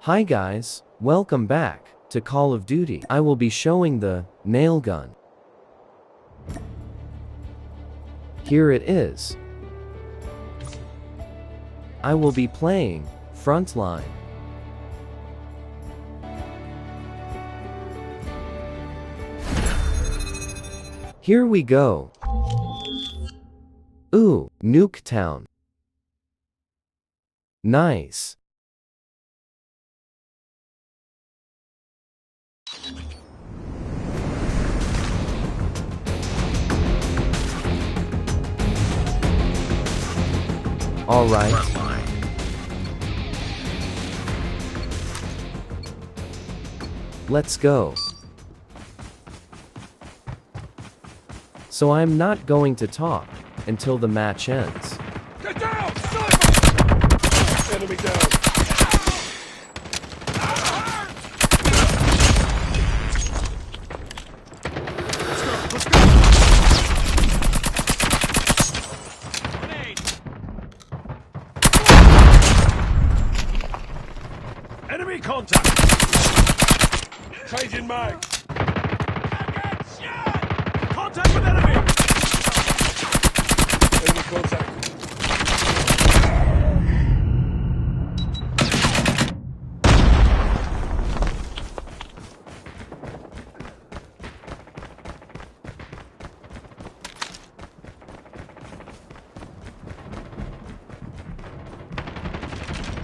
Hi guys, welcome back to Call of Duty. I will be showing the nail gun. Here it is. I will be playing Frontline. Here we go. Ooh, Nuketown. Nice. All right. Let's go. So I'm not going to talk until the match ends. Get down! Sniper! Enemy down. Let's go! Grenade! Enemy contact! Changing mag! Contact with enemy! Enemy contact.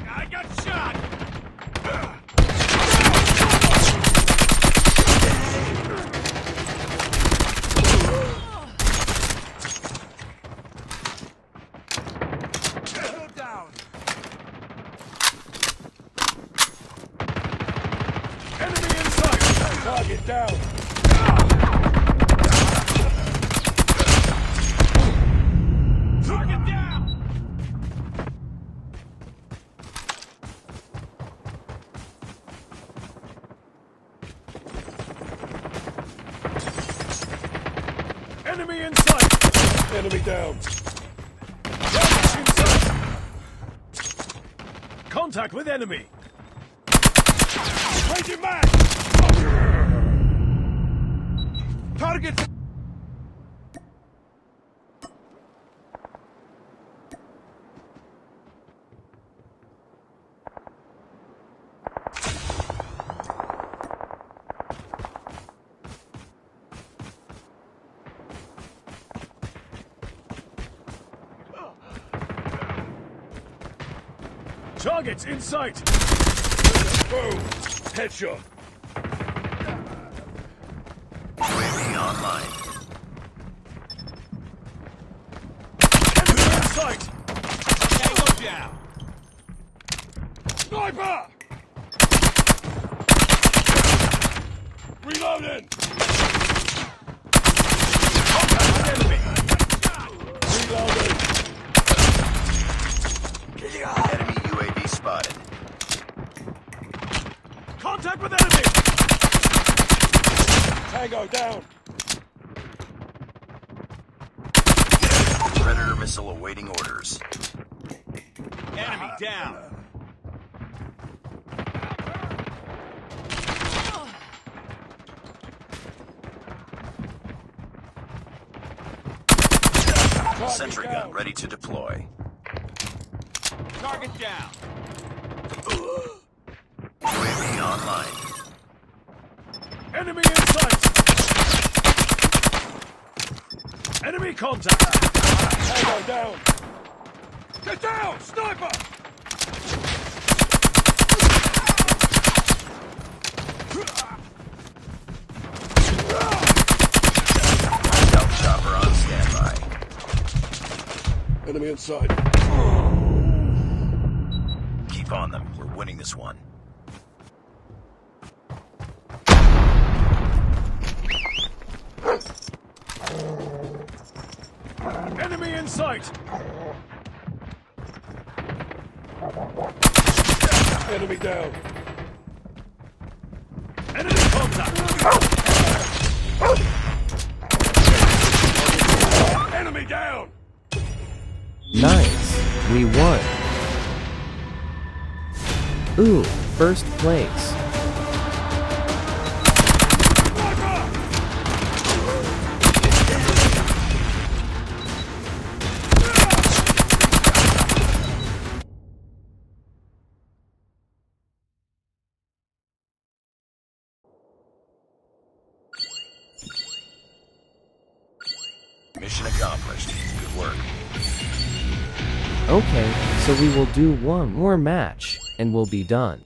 I got shot! Enemy in sight! Target down! Target down! Enemy in sight! Enemy down! Target in sight! Contact with enemy! Changing mag! Target! Targets in sight! Boom! Headshot! UAV online. Enemy in sight! Tango down! Sniper! Reloading! Contact with enemy! Reloading! Enemy UAV spotted. Contact with enemy! Tango down! Predator missile awaiting orders. Enemy down! Sentry gun ready to deploy. Target down! UAV online. Enemy in sight! Enemy contact! Tango down! Get down! Sniper! Stealth chopper on standby. Enemy in sight. Keep on them. We're winning this one. Enemy in sight! Enemy down! Enemy contact! Enemy down! Nice. We won. Ooh, First place. Mission accomplished. Good work. Okay, so we will do one more match, and we'll be done.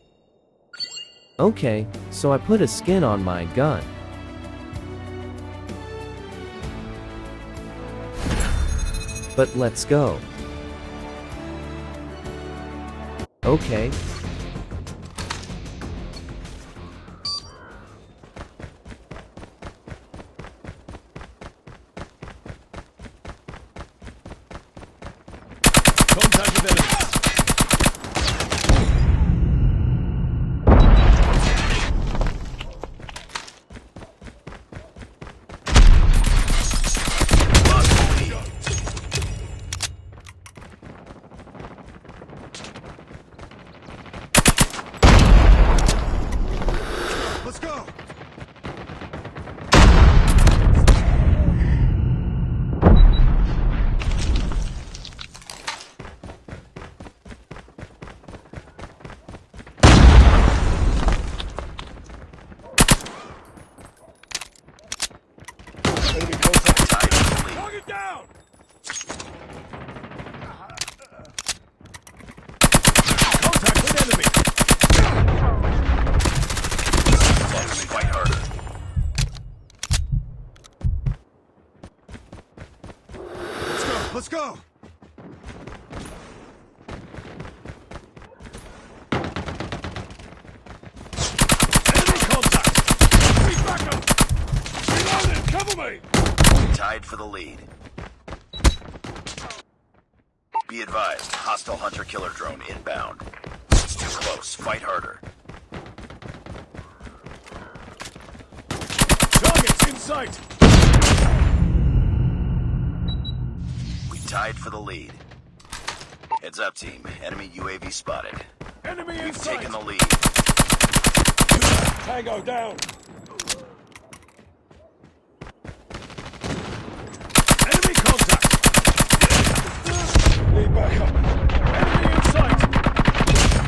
Okay, so I put a skin on my gun. But let's go. Okay. Contact with enemies. Lost the lead. Let's go. Enemy contact. Tied for the lead. Target down. Contact with enemy. Close. Fight harder. Let's go. Enemy contact. Need backup. Reloading. Cover me. Tied for the lead. Be advised, hostile hunter-killer drone inbound. It's too close. Fight harder. Targets in sight. We tied for the lead. Heads up, team. Enemy UAV spotted. Enemy in We've sight. taken the lead. Tango down. Enemy contact. Need backup. Enemy in sight.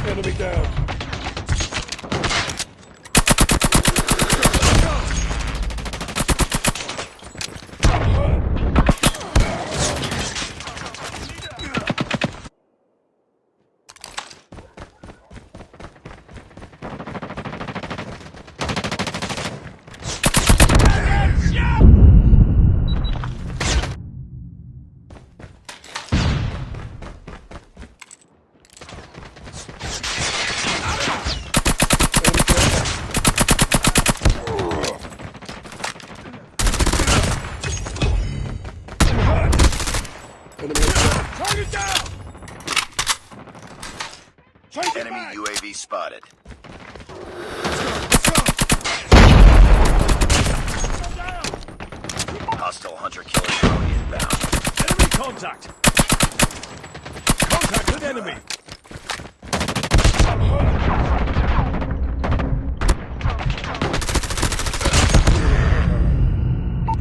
Enemy down. Enemy in sight. Target down. Chase it Enemy back. UAV spotted. Hostile hunter-killer drone inbound. Enemy contact. Contact with enemy.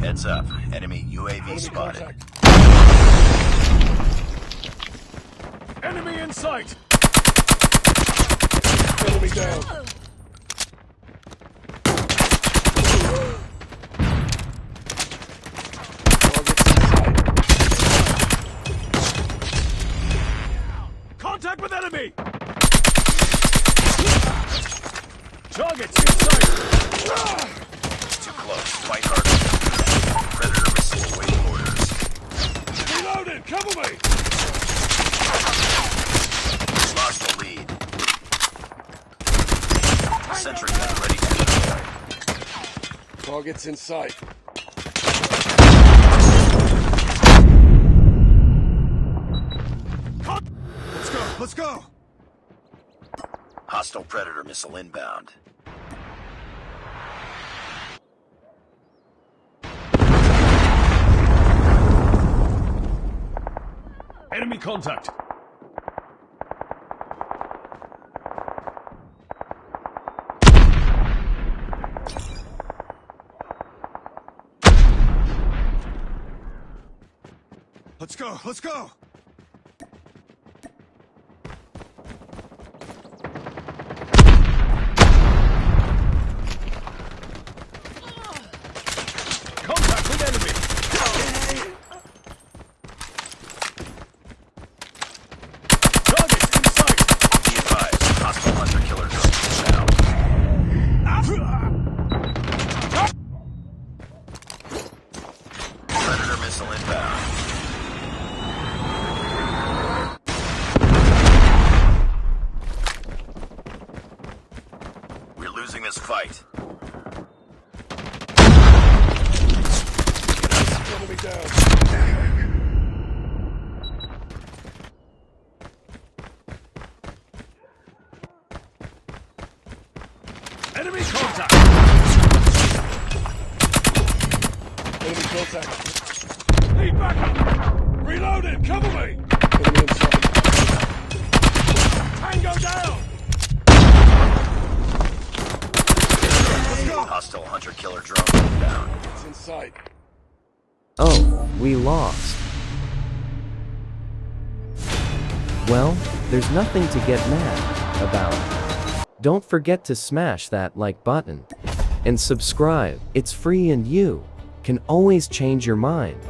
Heads up. Enemy UAV Enemy spotted. contact. Enemy in sight. Enemy down. Contact with enemy. Targets in sight. Too close. Fight harder. Predator missile awaiting orders. Reloading. Cover me. Lost the lead. Sentry gun ready to deploy. Targets in sight. Let's go. Let's go. Hostile Predator missile inbound. Enemy contact. Let's go, let's go! Contact with enemy! Targets in sight! Be advised, hostile hunter killer drone inbound. Predator missile inbound. We're losing this fight. Enemy down. Enemy contact! Enemy contact. Need backup! Reloading! Cover me! Enemy inside. Tango down! Let's go! Hostile hunter killer drone inbound. It's in sight. Oh, we lost. Well, there's nothing to get mad about. Don't forget to smash that like button. And subscribe, it's free and you can always change your mind.